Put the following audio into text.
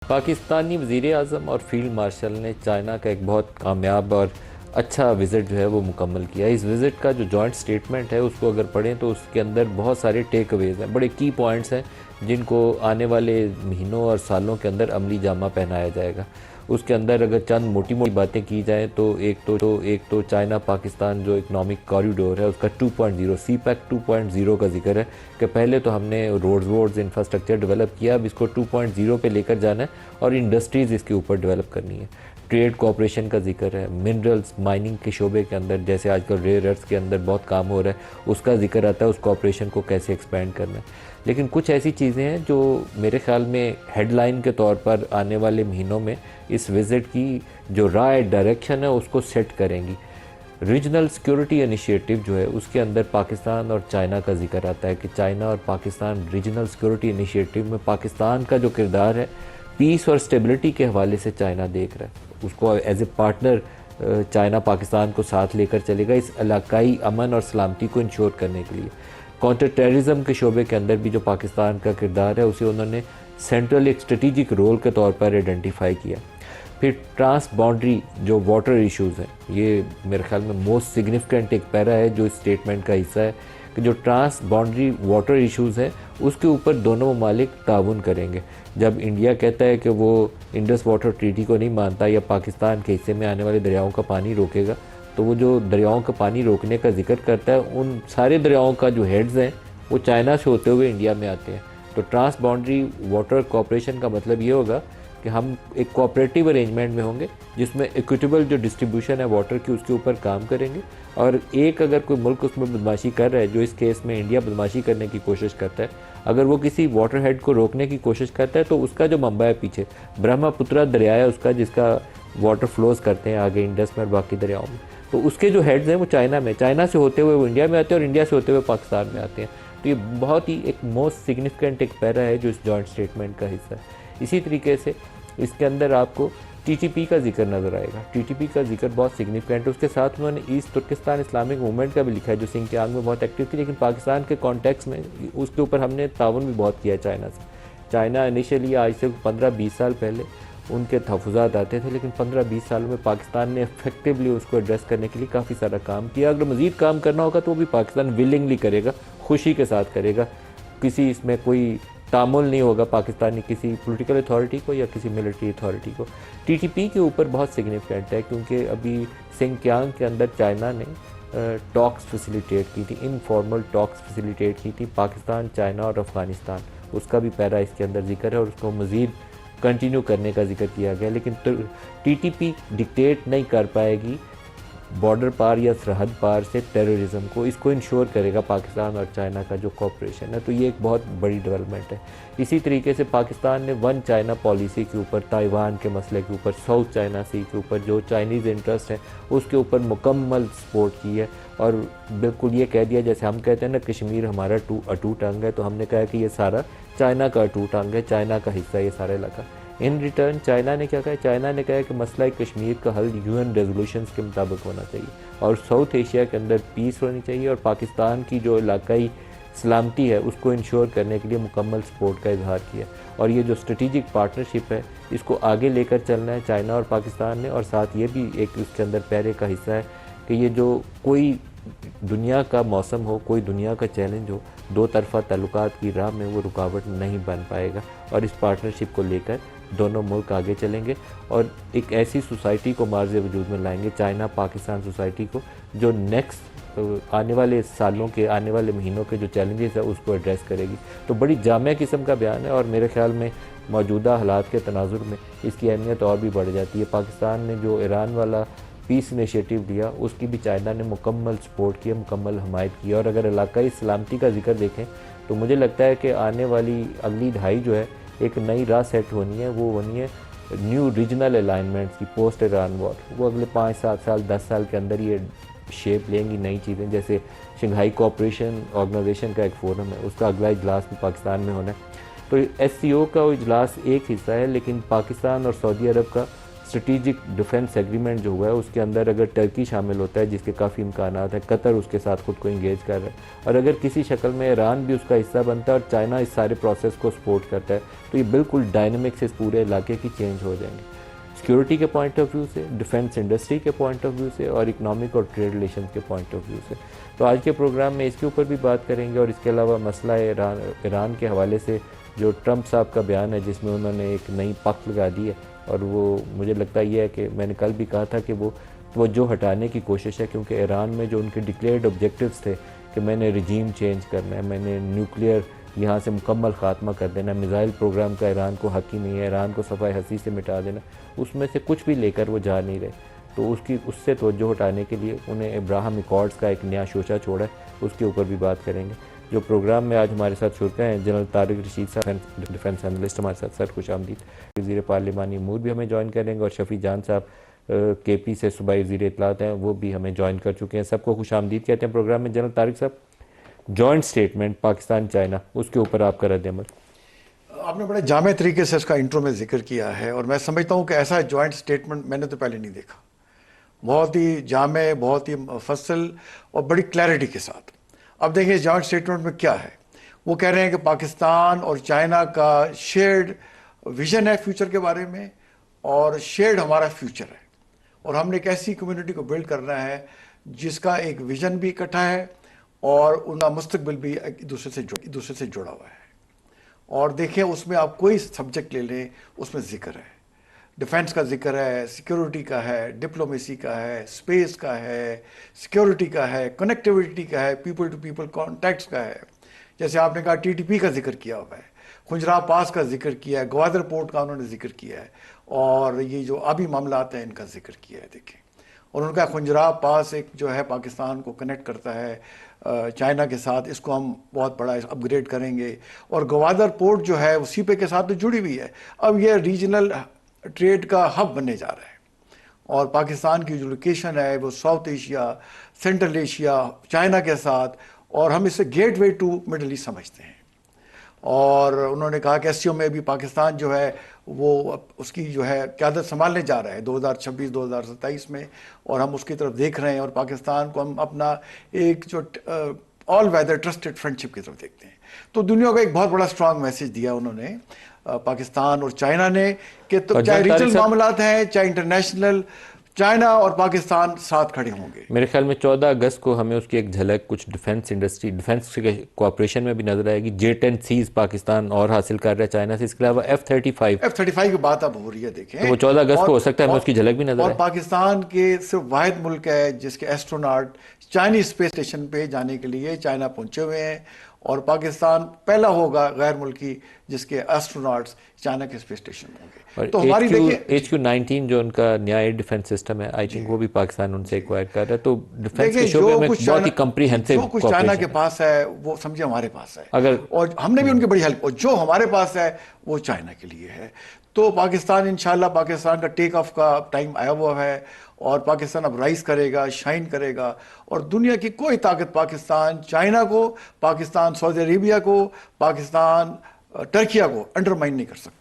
पाकिस्तानी वज़ीर-ए-आज़म और field martial ने चाइना का एक बहुत कामयाब और अच्छा विज़िट जो है वो मुकम्मल किया। इस विज़िट का जो जॉइंट स्टेटमेंट है उसको अगर पढ़ें तो उसके अंदर बहुत सारे टेक अवेज़ हैं, बड़े की पॉइंट्स हैं जिनको आने वाले महीनों और सालों के अंदर अमली जामा पहनाया जाएगा। उसके अंदर अगर चंद मोटी-मोटी बातें की जाएँ तो एक तो चाइना पाकिस्तान जो इकनॉमिक कॉरिडोर है उसका 2.0 सीपैक 2.0 का ज़िक्र है कि पहले तो हमने रोड्स इंफ्रास्ट्रक्चर डेवलप किया, अब इसको 2.0 पे लेकर जाना है और इंडस्ट्रीज़ इसके ऊपर डेवलप करनी है। ट्रेड कोऑपरेशन का जिक्र है, मिनरल्स माइनिंग के शोबे के अंदर जैसे आजकल रेयर अर्थ के अंदर बहुत काम हो रहा है उसका जिक्र आता है, उस कोऑपरेशन को कैसे एक्सपेंड करना है। लेकिन कुछ ऐसी चीज़ें हैं जो मेरे ख्याल में हेडलाइन के तौर पर आने वाले महीनों में इस विज़िट की जो राइट डायरेक्शन है उसको सेट करेंगी। रीजनल सिक्योरिटी इनिशिएटिव जो है उसके अंदर पाकिस्तान और चाइना का जिक्र आता है कि चाइना और पाकिस्तान रीजनल सिक्योरिटी इनिशिएटिव में पाकिस्तान का जो किरदार है पीस और स्टेबिलिटी के हवाले से चाइना देख रहा है, उसको as a partner China Pakistan को साथ लेकर चलेगा इस इलाकाई अमन और सलामती को इंश्योर करने के लिए। काउंटर टेररिज्म के शोबे के अंदर भी जो पाकिस्तान का किरदार है उसे उन्होंने सेंट्रल एक स्ट्रेटिजिक रोल के तौर पर आइडेंटिफाई किया। फिर ट्रांस बाउंड्री जो वाटर इश्यूज़ हैं, ये मेरे ख्याल में मोस्ट सिग्निफिकेंट एक पैरा है जो इस स्टेटमेंट का हिस्सा है कि जो ट्रांस बाउंड्री वाटर इश्यूज़ हैं उसके ऊपर दोनों ममालिक ताउन करेंगे। जब इंडिया कहता है कि वो इंडस वाटर ट्रीटी को नहीं मानता या पाकिस्तान के हिस्से में आने वाले दरियाओं का पानी रोकेगा, तो वो जो दरियाओं का पानी रोकने का जिक्र करता है उन सारे दरियाओं का जो हेड्स हैं वो चाइना से होते हुए इंडिया में आते हैं। तो ट्रांस बाउंड्री वाटर कोऑपरेशन का मतलब ये होगा कि हम एक कोऑपरेटिव अरेंजमेंट में होंगे जिसमें इक्विटेबल जो डिस्ट्रीब्यूशन है वाटर की उसके ऊपर काम करेंगे। और एक अगर कोई मुल्क उसमें बदमाशी कर रहा है, जो इस केस में इंडिया बदमाशी करने की कोशिश करता है, अगर वो किसी वाटर हेड को रोकने की कोशिश करता है तो उसका जो मंबा है पीछे ब्रह्मपुत्र दरिया है उसका, जिसका वाटर फ्लोज करते हैं आगे इंडस में और बाकी दरियाओं में, तो उसके जो हेड्स हैं वो चाइना से होते हुए वो इंडिया में आते हैं और इंडिया से होते हुए पाकिस्तान में आते हैं। तो ये बहुत ही एक मोस्ट सिग्निफिकेंट एक पैरा है जो इस जॉइंट स्टेटमेंट का हिस्सा है। इसी तरीके से इसके अंदर आपको टीटीपी का जिक्र नज़र आएगा। टीटीपी का जिक्र बहुत सिग्निफिकेंट है। उसके साथ उन्होंने ईस्ट तुर्किस्तान इस्लामिक मूवमेंट का भी लिखा है जो सिंकियांग में बहुत एक्टिव थी, लेकिन पाकिस्तान के कॉन्टेक्स्ट में उसके ऊपर हमने ताउन भी बहुत किया है चाइना से। चाइना इनिशियली आज से 15-20 साल पहले उनके तहफ़्फ़ुज़ात आते थे, लेकिन 15-20 सालों में पाकिस्तान ने इफेक्टिवली उसको एड्रेस करने के लिए काफ़ी सारा काम किया। अगर मज़ीद काम करना होगा तो वो भी पाकिस्तान विलिंगली करेगा, खुशी के साथ करेगा। किसी इसमें कोई तामुल नहीं होगा पाकिस्तानी किसी पॉलिटिकल अथॉरिटी को या किसी मिलिट्री अथॉरिटी को। टीटीपी के ऊपर बहुत सिग्निफिकेंट है क्योंकि अभी सिंकियांग के अंदर चाइना ने टॉक्स फैसिलिटेट की थी, इनफॉर्मल टॉक्स फैसिलिटेट की थी पाकिस्तान, चाइना और अफ़गानिस्तान। उसका भी पैरा इसके अंदर जिक्र है और उसको मज़ीद कंटिन्यू करने का जिक्र किया गया। लेकिन टीटीपी डिक्टेट नहीं कर पाएगी बॉर्डर पार या सरहद पार से टेररिज्म को, इसको इंश्योर करेगा पाकिस्तान और चाइना का जो कोऑपरेशन है। तो ये एक बहुत बड़ी डेवलपमेंट है। इसी तरीके से पाकिस्तान ने वन चाइना पॉलिसी के ऊपर, ताइवान के मसले के ऊपर, साउथ चाइना सी के ऊपर जो चाइनीज़ इंटरेस्ट है उसके ऊपर मुकम्मल सपोर्ट की है और बिल्कुल ये कह दिया जैसे हम कहते हैं ना कश्मीर हमारा अटूट अंग है, तो हमने कहा कि ये सारा चाइना का अटूट अंग है, चाइना का हिस्सा ये सारा इलाका। इन रिटर्न चाइना ने क्या कहा? चाइना ने कहा कि मसला कश्मीर का हल यूएन रेजोल्यूशंस के मुताबिक होना चाहिए और साउथ एशिया के अंदर पीस होनी चाहिए और पाकिस्तान की जो इलाकाई सलामती है उसको इंश्योर करने के लिए मुकम्मल सपोर्ट का इजहार किया। और ये जो स्ट्रेटिजिक पार्टनरशिप है इसको आगे लेकर चलना है चाइना और पाकिस्तान ने। और साथ ये भी एक उसके अंदर पैरे का हिस्सा है कि ये जो कोई दुनिया का मौसम हो, कोई दुनिया का चैलेंज हो, दो तरफ़ा ताल्लुकात की राह में वो रुकावट नहीं बन पाएगा। और इस पार्टनरशिप को लेकर दोनों मुल्क आगे चलेंगे और एक ऐसी सोसाइटी को मार्ज़ वजूद में लाएंगे, चाइना पाकिस्तान सोसाइटी को, जो नेक्स्ट आने वाले सालों के, आने वाले महीनों के जो चैलेंजेस है उसको एड्रेस करेगी। तो बड़ी जामिया किस्म का बयान है और मेरे ख्याल में मौजूदा हालात के तनाजुर में इसकी अहमियत और भी बढ़ जाती है। पाकिस्तान ने जो ईरान वाला पीस इनिशिएटिव लिया उसकी भी चाइना ने मुकम्मल सपोर्ट किया, मुकम्मल हमायत की। और अगर इलाकाई सलामती का जिक्र देखें तो मुझे लगता है कि आने वाली अगली दहाई जो है एक नई राह सेट होनी है, वो होनी है न्यू रीजनल अलाइनमेंट्स की पोस्ट ईरान वॉर। वो अगले 5-7 साल 10 साल के अंदर ये शेप लेंगी नई चीज़ें, जैसे शंघाई कोऑपरेशन ऑर्गेनाइजेशन का एक फोरम है उसका अगला इजलास भी पाकिस्तान में होना है। तो एससीओ का वो इजलास एक हिस्सा है, लेकिन पाकिस्तान और सऊदी अरब का स्ट्रेटिजिक डिफेंस एग्रीमेंट जो हुआ है उसके अंदर अगर टर्की शामिल होता है, जिसके काफ़ी इम्कान है, कतर उसके साथ खुद को इंगेज कर रहा है, और अगर किसी शक्ल में ईरान भी उसका हिस्सा बनता है और चाइना इस सारे प्रोसेस को सपोर्ट करता है, तो ये बिल्कुल डायनेमिक्स इस पूरे इलाके की चेंज हो जाएंगे, सिक्योरिटी के पॉइंट ऑफ व्यू से, डिफेंस इंडस्ट्री के पॉइंट ऑफ व्यू से, और इकनॉमिक और ट्रेड रिलेशन के पॉइंट ऑफ व्यू से। तो आज के प्रोग्राम में इसके ऊपर भी बात करेंगे, और इसके अलावा मसला ईरान के हवाले से जो ट्रंप साहब का बयान है जिसमें उन्होंने एक नई पक लगा दी है, और वो मुझे लगता ये है कि मैंने कल भी कहा था कि वो जो हटाने की कोशिश है, क्योंकि ईरान में जो उनके डिक्लेयर्ड ऑब्जेक्टिव्स थे कि मैंने रिजीम चेंज करना है, मैंने न्यूक्लियर यहाँ से मुकम्मल ख़ात्मा कर देना, मिसाइल प्रोग्राम का ईरान को हक ही नहीं है, ईरान को सफ़ाई हसी से मिटा देना, उसमें से कुछ भी लेकर वो जा नहीं रहे। तो उससे तवज्जो हटाने के लिए उन्हें अब्राहम अकॉर्ड्स का एक नया शोशा छोड़ा है, उसके ऊपर भी बात करेंगे। जो प्रोग्राम में आज हमारे साथ जुड़ते हैं जनरल तारिक रशीद साहब, डिफेंस एनालिस्ट हमारे साथ। सर खुश आमदीद। वज़ीर पार्लिमानी अमूर भी हमें ज्वाइन करेंगे, और शफ़ी जान साहब KP से सूबाई वज़ीर इत्तलात हैं, वो भी हमें ज्वाइन कर चुके हैं। सबको खुश आमदीद कहते हैं प्रोग्राम में। जनरल तारिक साहब, जॉइंट स्टेटमेंट पाकिस्तान चाइना, उसके ऊपर आपका रद्द-ए-अमल। आपने बड़े जामे तरीके से इसका इंट्रो में जिक्र किया है, और मैं समझता हूँ कि ऐसा जॉइंट स्टेटमेंट मैंने तो पहले नहीं देखा। बहुत ही जामे, बहुत ही मुफस्सल और बड़ी क्लैरिटी के साथ। अब देखिए जॉइंट स्टेटमेंट में क्या है। वो कह रहे हैं कि पाकिस्तान और चाइना का शेयर्ड विजन है फ्यूचर के बारे में, और शेयर्ड हमारा फ्यूचर है, और हमने एक ऐसी कम्युनिटी को बिल्ड करना है जिसका एक विजन भी इकट्ठा है और उनका मुस्तकबिल भी एक दूसरे से जुड़ा हुआ है। और देखिए उसमें आप कोई सब्जेक्ट ले लें, उसमें जिक्र है, डिफेंस का जिक्र है, सिक्योरिटी का है, डिप्लोमेसी का है, स्पेस का है, सिक्योरिटी का है, कनेक्टिविटी का है, पीपल टू पीपल कॉन्टैक्ट्स का है। जैसे आपने कहा TTP का जिक्र किया हुआ है, खुंजरा पास का जिक्र किया है, ग्वादर पोर्ट का उन्होंने जिक्र किया है, और ये जो अभी मामला आते हैं इनका जिक्र किया है। देखें, और उनका खुंजरा पास एक जो है पाकिस्तान को कनेक्ट करता है चाइना के साथ, इसको हम बहुत बड़ा अपग्रेड करेंगे। और ग्वादर पोर्ट जो है वो सीपे के साथ तो जुड़ी हुई है, अब ये रीजनल ट्रेड का हब बनने जा रहा है। और पाकिस्तान की जो लोकेशन है वो south Asia, central Asia, China के साथ, और हम इसे गेटवे टू मिडल ईस्ट समझते हैं। और उन्होंने कहा कि SCO में भी पाकिस्तान जो है वो उसकी जो है क़यादत संभालने जा रहा है 2026-2027 में, और हम उसकी तरफ देख रहे हैं, और पाकिस्तान को हम अपना एक जो ऑल वेदर ट्रस्टेड फ्रेंडशिप की तरफ देखते हैं। तो दुनिया को एक बहुत बड़ा स्ट्रांग मैसेज दिया उन्होंने, पाकिस्तान और चाइना ने, कि तो चाहे रीजनल मामलात हैं चाहे इंटरनेशनल, चाइना और पाकिस्तान साथ खड़े होंगे। मेरे ख्याल में 14 अगस्त को हमें उसकी एक झलक कुछ डिफेंस इंडस्ट्री, डिफेंस के कोऑपरेशन में भी नजर आएगी। J-10Cs पाकिस्तान और हासिल कर रहा है चाइना से, इसके अलावा F-35 की बात अब हो रही है। देखें, तो वो 14 अगस्त को हो सकता है हमें उसकी झलक भी नजर आए। और पाकिस्तान के सिर्फ वाहिद मुल्क है जिसके एस्ट्रोनॉट चाइनीज स्पेस स्टेशन पे जाने के लिए चाइना पहुंचे हुए हैं, और पाकिस्तान पहला होगा गैर मुल्की जिसके एस्ट्रोनॉट्स चाइना के स्पेस स्टेशन होंगे। तो हमारी देखिए HQ-19 जो उनका नया एयर डिफेंस सिस्टम है, आई थिंक वो भी पाकिस्तान उनसे एक्वायर कर रहा है। तो डिफेंस के शोबे में बहुत ही कम्प्रीहेंसिव, जो कुछ चाइना के पास है वो समझे हमारे पास है, अगर और हमने भी उनकी बड़ी हेल्प, और जो हमारे पास है वो चाइना के लिए है। तो पाकिस्तान इंशाल्लाह, पाकिस्तान का टेक ऑफ का टाइम आया हुआ है, और पाकिस्तान अब राइज करेगा, शाइन करेगा, और दुनिया की कोई ताकत पाकिस्तान चाइना को, पाकिस्तान सऊदी अरेबिया को, पाकिस्तान टर्किया को अंडरमाइन नहीं कर सकता।